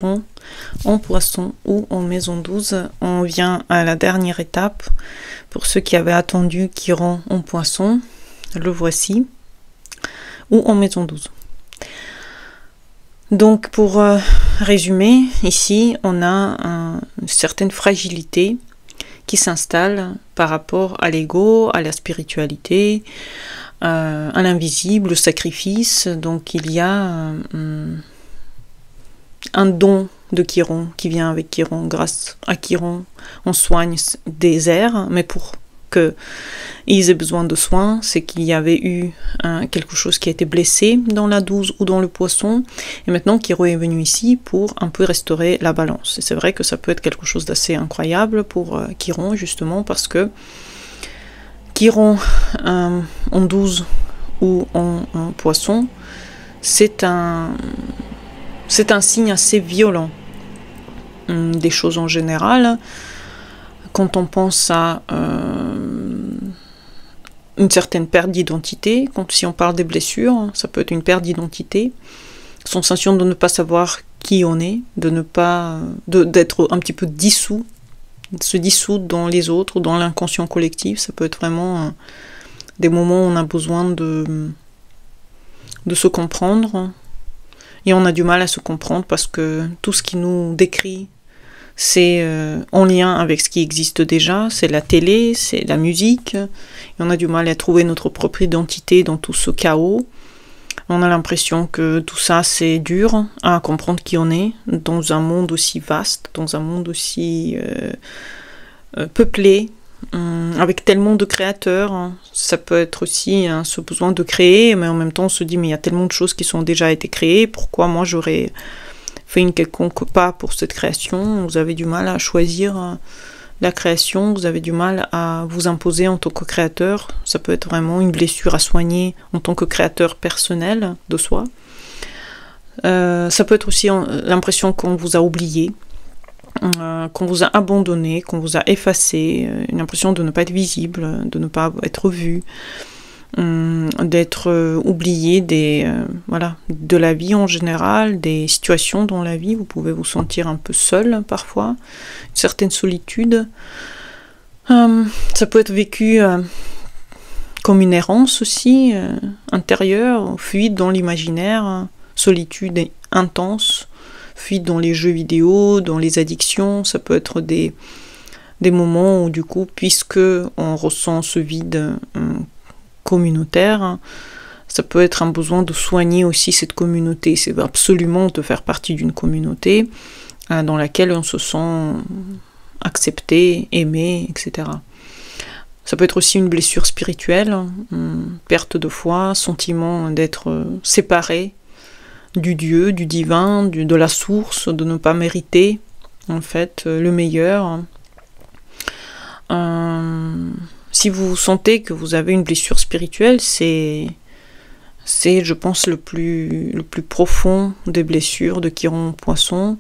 en poisson ou en maison 12. On vient à la dernière étape. Pour ceux qui avaient attendu Chiron en poisson, le voici, ou en maison 12. Donc pour résumer, ici on a une certaine fragilité qui s'installe par rapport à l'ego, à la spiritualité, à l'invisible, au sacrifice. Donc il y a un don de Chiron qui vient avec Chiron. Grâce à Chiron, on soigne des airs, mais pour qu'ils aient besoin de soins, c'est qu'il y avait eu quelque chose qui a été blessé dans la 12 ou dans le poisson, et maintenant Chiron est venu ici pour un peu restaurer la balance. Et c'est vrai que ça peut être quelque chose d'assez incroyable pour Chiron, justement, parce que Chiron en 12 ou en poisson, c'est un signe assez violent des choses en général. Quand on pense à une certaine perte d'identité, si on parle des blessures, ça peut être une perte d'identité, sensation de ne pas savoir qui on est, d'être un petit peu dissous, de se dissoudre dans les autres, dans l'inconscient collectif. Ça peut être vraiment des moments où on a besoin de se comprendre. Et on a du mal à se comprendre parce que tout ce qui nous décrit, c'est en lien avec ce qui existe déjà, c'est la télé, c'est la musique. Et on a du mal à trouver notre propre identité dans tout ce chaos. On a l'impression que tout ça, c'est dur à comprendre qui on est dans un monde aussi vaste, dans un monde aussi peuplé, avec tellement de créateurs. Ça peut être aussi ce besoin de créer, mais en même temps on se dit mais il y a tellement de choses qui sont déjà été créées, pourquoi moi j'aurais fait une quelconque pas pour cette création? Vous avez du mal à choisir la création, vous avez du mal à vous imposer en tant que créateur. Ça peut être vraiment une blessure à soigner en tant que créateur personnel de soi. Ça peut être aussi l'impression qu'on vous a oublié, qu'on vous a abandonné, qu'on vous a effacé, une impression de ne pas être visible, de ne pas être vu, d'être oublié de la vie en général, des situations dans la vie. Vous pouvez vous sentir un peu seul parfois, une certaine solitude. Ça peut être vécu comme une errance aussi, intérieure, fuite dans l'imaginaire, solitude intense, fuite dans les jeux vidéo, dans les addictions. Ça peut être des moments où du coup, puisque on ressent ce vide communautaire, ça peut être un besoin de soigner aussi cette communauté. C'est absolument de faire partie d'une communauté dans laquelle on se sent accepté, aimé, etc. Ça peut être aussi une blessure spirituelle, perte de foi, sentiment d'être séparé du Dieu, du divin, de la source, de ne pas mériter en fait le meilleur. Si vous sentez que vous avez une blessure spirituelle, c'est je pense le plus profond des blessures de Chiron Poisson.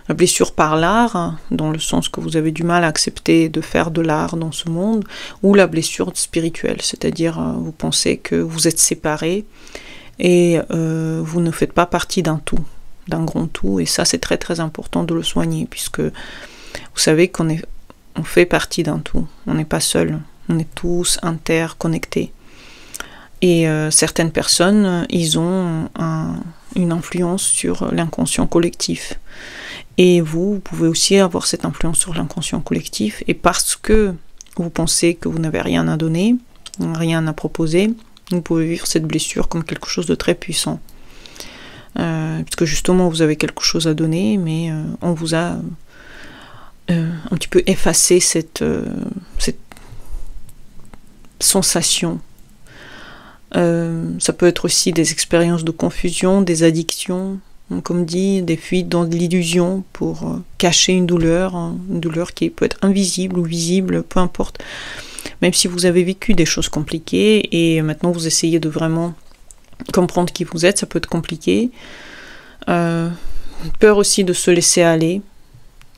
La blessure par l'art, dans le sens que vous avez du mal à accepter de faire de l'art dans ce monde, ou la blessure spirituelle, c'est-à-dire vous pensez que vous êtes séparés et vous ne faites pas partie d'un tout, d'un grand tout, et ça c'est très très important de le soigner, puisque vous savez qu'on fait partie d'un tout, on n'est pas seul, on est tous interconnectés. Et certaines personnes, ils ont une influence sur l'inconscient collectif. Et vous pouvez aussi avoir cette influence sur l'inconscient collectif, et parce que vous pensez que vous n'avez rien à donner, rien à proposer, vous pouvez vivre cette blessure comme quelque chose de très puissant. Puisque justement vous avez quelque chose à donner, mais on vous a un petit peu effacé cette sensation. Ça peut être aussi des expériences de confusion, des addictions, comme dit, des fuites dans l'illusion pour cacher une douleur qui peut être invisible ou visible, peu importe. Même si vous avez vécu des choses compliquées et maintenant vous essayez de vraiment comprendre qui vous êtes, ça peut être compliqué. Peur aussi de se laisser aller,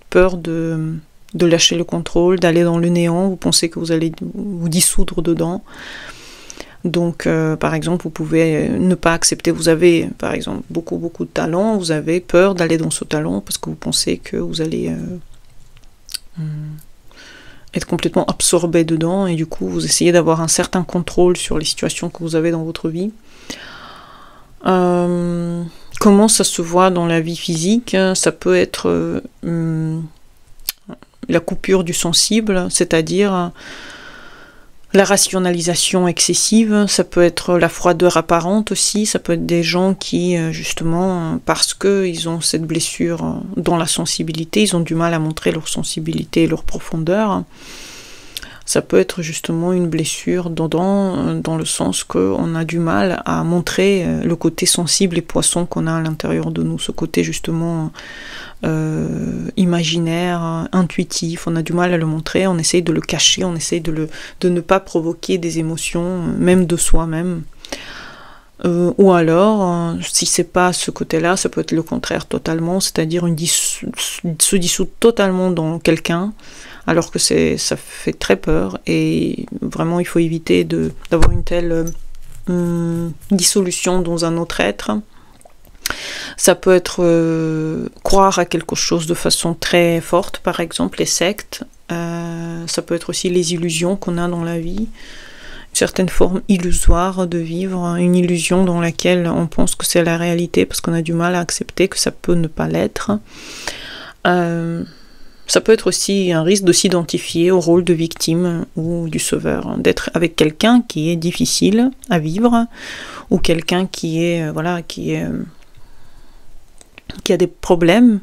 peur de lâcher le contrôle, d'aller dans le néant, vous pensez que vous allez vous dissoudre dedans. Donc, par exemple, vous pouvez ne pas accepter, vous avez, par exemple, beaucoup de talent, vous avez peur d'aller dans ce talent parce que vous pensez que vous allez être complètement absorbé dedans et du coup, vous essayez d'avoir un certain contrôle sur les situations que vous avez dans votre vie. Comment ça se voit dans la vie physique? Ça peut être la coupure du sensible, c'est-à-dire la rationalisation excessive, ça peut être la froideur apparente aussi, ça peut être des gens qui, justement, parce qu'ils ont cette blessure dans la sensibilité, ils ont du mal à montrer leur sensibilité et leur profondeur. Ça peut être justement une blessure dans le sens qu'on a du mal à montrer le côté sensible et poisson qu'on a à l'intérieur de nous, ce côté justement imaginaire, intuitif, on a du mal à le montrer, on essaye de le cacher, on essaye de ne pas provoquer des émotions, même de soi-même. Ou alors, si c'est pas ce côté-là, ça peut être le contraire totalement, c'est-à-dire se dissoudre totalement dans quelqu'un, alors que ça fait très peur et vraiment il faut éviter d'avoir une telle dissolution dans un autre être. Ça peut être croire à quelque chose de façon très forte, par exemple les sectes. Ça peut être aussi les illusions qu'on a dans la vie, une certaine forme illusoire de vivre, une illusion dans laquelle on pense que c'est la réalité parce qu'on a du mal à accepter que ça peut ne pas l'être. Ça peut être aussi un risque de s'identifier au rôle de victime ou du sauveur, d'être avec quelqu'un qui est difficile à vivre ou quelqu'un qui a des problèmes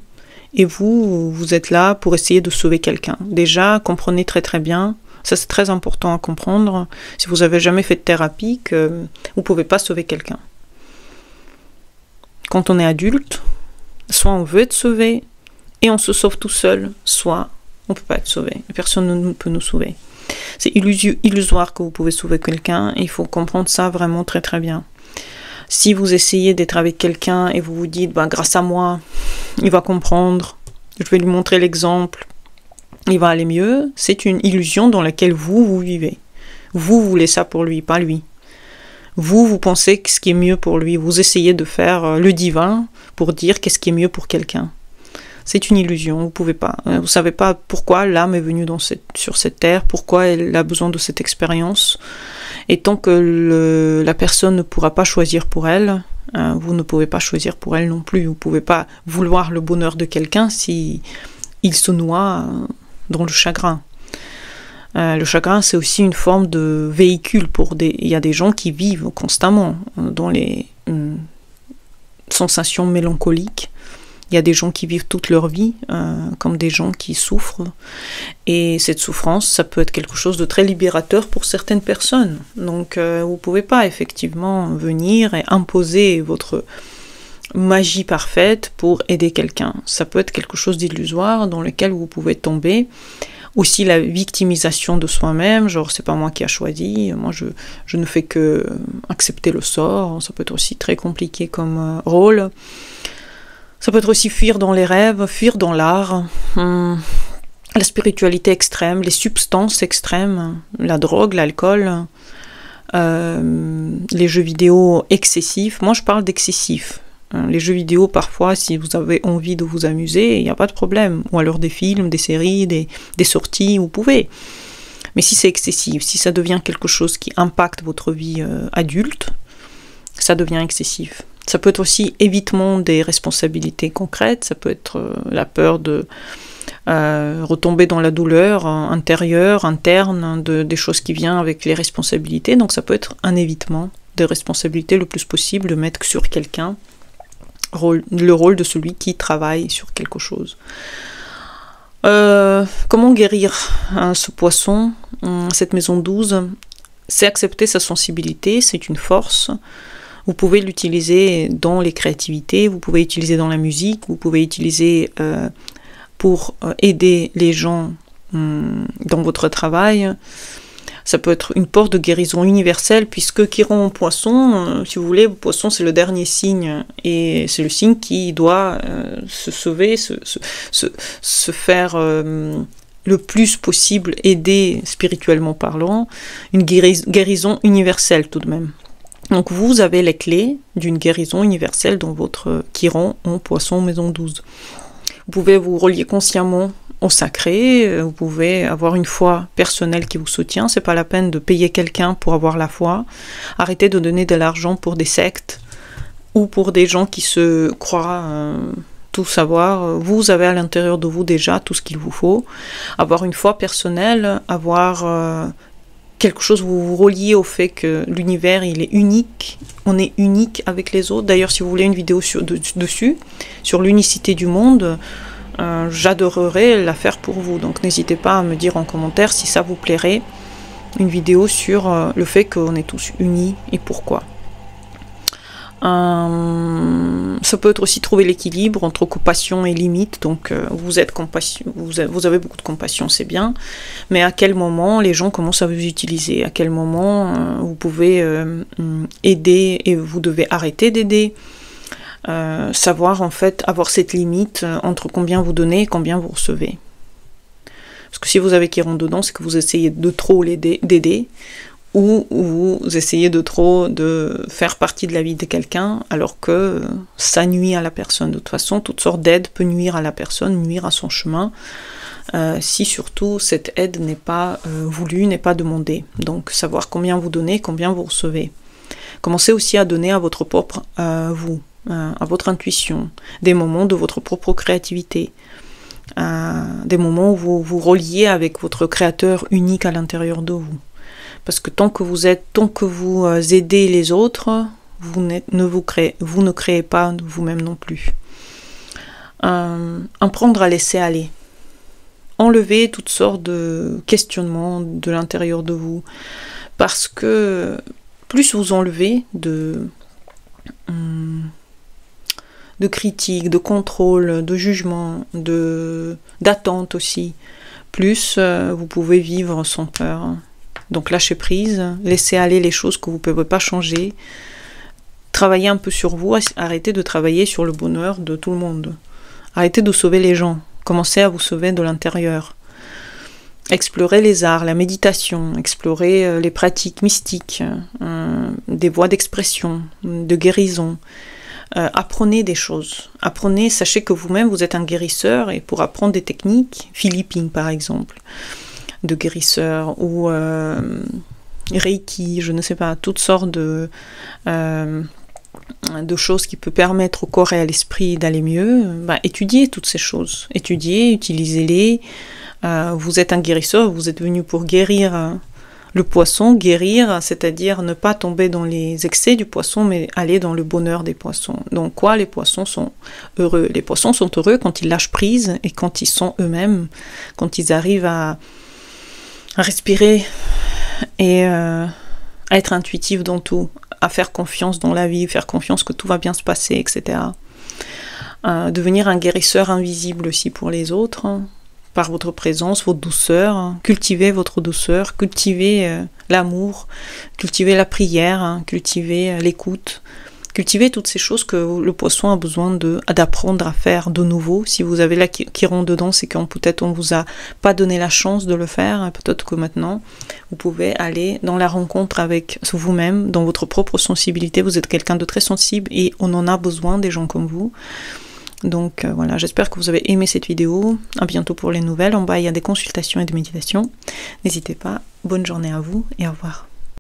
et vous êtes là pour essayer de sauver quelqu'un. Déjà, comprenez très bien, ça c'est très important à comprendre, si vous n'avez jamais fait de thérapie, que vous ne pouvez pas sauver quelqu'un. Quand on est adulte, soit on veut être sauvé, et on se sauve tout seul, soit on ne peut pas être sauvé. Personne ne peut nous sauver. C'est illusoire que vous pouvez sauver quelqu'un, et il faut comprendre ça vraiment très bien. Si vous essayez d'être avec quelqu'un et vous vous dites, grâce à moi, il va comprendre, je vais lui montrer l'exemple, il va aller mieux, c'est une illusion dans laquelle vous vivez. Vous voulez ça pour lui, pas lui. Vous pensez que ce qui est mieux pour lui, vous essayez de faire le divin pour dire qu'est-ce qui est mieux pour quelqu'un. C'est une illusion, vous pouvez pas. Vous savez pas pourquoi l'âme est venue sur cette terre, pourquoi elle a besoin de cette expérience. Et tant que la personne ne pourra pas choisir pour elle, vous ne pouvez pas choisir pour elle non plus. Vous pouvez pas vouloir le bonheur de quelqu'un si il se noie dans le chagrin. Le chagrin, c'est aussi une forme de véhicule il y a des gens qui vivent constamment dans les sensations mélancoliques. Il y a des gens qui vivent toute leur vie comme des gens qui souffrent. Et cette souffrance, ça peut être quelque chose de très libérateur pour certaines personnes. Donc vous ne pouvez pas effectivement venir et imposer votre magie parfaite pour aider quelqu'un. Ça peut être quelque chose d'illusoire dans lequel vous pouvez tomber. Aussi la victimisation de soi-même, genre c'est pas moi qui a choisi, moi je ne fais que accepter le sort. Ça peut être aussi très compliqué comme rôle. Ça peut être aussi fuir dans les rêves, fuir dans l'art, la spiritualité extrême, les substances extrêmes, la drogue, l'alcool, les jeux vidéo excessifs. Moi, je parle d'excessifs. Les jeux vidéo, parfois, si vous avez envie de vous amuser, il n'y a pas de problème. Ou alors des films, des séries, des sorties, vous pouvez. Mais si c'est excessif, si ça devient quelque chose qui impacte votre vie adulte, ça devient excessif. Ça peut être aussi évitement des responsabilités concrètes, ça peut être la peur de retomber dans la douleur intérieure, interne, des choses qui viennent avec les responsabilités. Donc ça peut être un évitement des responsabilités le plus possible, de mettre sur quelqu'un le rôle de celui qui travaille sur quelque chose. Comment guérir ce poisson, cette maison 12? C'est accepter sa sensibilité, c'est une force. Vous pouvez l'utiliser dans les créativités, vous pouvez l'utiliser dans la musique, vous pouvez l'utiliser pour aider les gens dans votre travail. Ça peut être une porte de guérison universelle, puisque Chiron en poisson, si vous voulez, poisson c'est le dernier signe, et c'est le signe qui doit se sauver, se faire le plus possible aider spirituellement parlant, une guérison universelle tout de même. Donc vous avez les clés d'une guérison universelle dans votre Chiron en Poisson maison 12. Vous pouvez vous relier consciemment au sacré, vous pouvez avoir une foi personnelle qui vous soutient, c'est pas la peine de payer quelqu'un pour avoir la foi. Arrêtez de donner de l'argent pour des sectes ou pour des gens qui se croient tout savoir. Vous avez à l'intérieur de vous déjà tout ce qu'il vous faut. Avoir une foi personnelle, avoir quelque chose où vous vous reliez au fait que l'univers il est unique, on est unique avec les autres. D'ailleurs, si vous voulez une vidéo dessus, sur l'unicité du monde, j'adorerais la faire pour vous. Donc n'hésitez pas à me dire en commentaire si ça vous plairait, une vidéo sur le fait qu'on est tous unis et pourquoi. Ça peut être aussi trouver l'équilibre entre compassion et limite. Donc vous êtes compassion, vous avez beaucoup de compassion, c'est bien, mais à quel moment les gens commencent à vous utiliser, à quel moment vous pouvez aider et vous devez arrêter d'aider. Savoir en fait avoir cette limite entre combien vous donnez et combien vous recevez. Parce que si vous avez Chiron dedans, c'est que vous essayez de trop d'aider, ou vous essayez de trop de faire partie de la vie de quelqu'un, alors que ça nuit à la personne. De toute façon, toutes sortes d'aides peut nuire à la personne, nuire à son chemin, si surtout cette aide n'est pas voulue, n'est pas demandée. Donc savoir combien vous donnez, combien vous recevez. Commencez aussi à donner à votre propre vous, à votre intuition, des moments de votre propre créativité, des moments où vous vous reliez avec votre créateur unique à l'intérieur de vous. Parce que tant que vous aidez les autres, vous ne créez pas vous-même non plus. Apprendre à laisser aller. Enlever toutes sortes de questionnements de l'intérieur de vous. Parce que plus vous enlevez de critiques, de contrôle, de jugement, d'attente aussi, plus vous pouvez vivre sans peur. Donc lâchez prise, laissez aller les choses que vous ne pouvez pas changer, travaillez un peu sur vous, arrêtez de travailler sur le bonheur de tout le monde, arrêtez de sauver les gens, commencez à vous sauver de l'intérieur. Explorez les arts, la méditation, explorez les pratiques mystiques, des voies d'expression, de guérison. Apprenez des choses, apprenez, sachez que vous-même vous êtes un guérisseur, et pour apprendre des techniques, Philippines par exemple, de guérisseur, ou Reiki, je ne sais pas, toutes sortes de choses qui peuvent permettre au corps et à l'esprit d'aller mieux. Étudiez toutes ces choses, étudiez, utilisez-les. Vous êtes un guérisseur, vous êtes venu pour guérir le poisson, guérir, c'est-à-dire ne pas tomber dans les excès du poisson, mais aller dans le bonheur des poissons. Donc quoi, les poissons sont heureux. Les poissons sont heureux quand ils lâchent prise et quand ils sont eux-mêmes, quand ils arrivent à respirer et à être intuitif dans tout, à faire confiance dans la vie, faire confiance que tout va bien se passer, etc. Devenir un guérisseur invisible aussi pour les autres, par votre présence, votre douceur. Cultivez votre douceur, cultivez l'amour, cultivez la prière, cultivez l'écoute. Cultivez toutes ces choses que le poisson a besoin d'apprendre à faire de nouveau. Si vous avez la Chiron dedans, c'est qu'on peut-être on vous a pas donné la chance de le faire. Peut-être que maintenant, vous pouvez aller dans la rencontre avec vous-même, dans votre propre sensibilité. Vous êtes quelqu'un de très sensible et on en a besoin, des gens comme vous. Donc voilà, j'espère que vous avez aimé cette vidéo. À bientôt pour les nouvelles. En bas, il y a des consultations et des méditations. N'hésitez pas. Bonne journée à vous et au revoir.